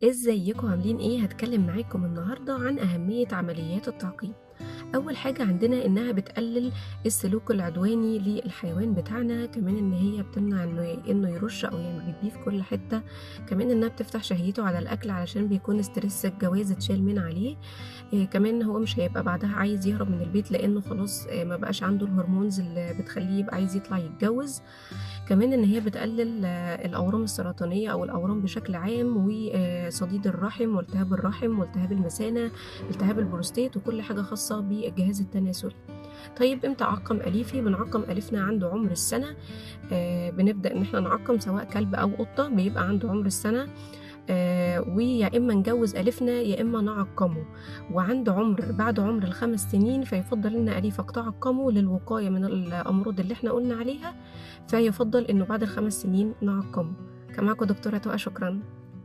ازيكم عاملين ايه؟ هتكلم معاكم النهارده عن اهمية عمليات التعقيم. اول حاجة عندنا انها بتقلل السلوك العدواني للحيوان بتاعنا، كمان ان هي بتمنع انه يرش او يعمل بيه في كل حتة، كمان انها بتفتح شهيته على الاكل علشان بيكون ستريس الجواز اتشال من عليه. كمان هو مش هيبقى بعدها عايز يهرب من البيت لانه خلاص ما بقاش عنده الهرمونز اللي بتخليه يبقى عايز يطلع يتجوز. كمان إن هي بتقلل الأورام السرطانية أو الأورام بشكل عام، وصديد الرحم والتهاب الرحم والتهاب المثانة، التهاب البروستات، وكل حاجة خاصة بالجهاز التناسلي. طيب امتى أعقم أليفي؟ بنعقم أليفنا عنده عمر السنة. بنبدأ إن احنا نعقم سواء كلب أو قطة بيبقى عنده عمر السنة. ويا إما نجوز أليفنا يا إما نعقمه، وعند عمر بعد عمر ال5 سنين فيفضل إن أليفك تعقمه للوقاية من الأمراض اللي احنا قلنا عليها، فيفضل إنه بعد ال5 سنين نعقمه. كان معاكم دكتورة تقى، شكرا.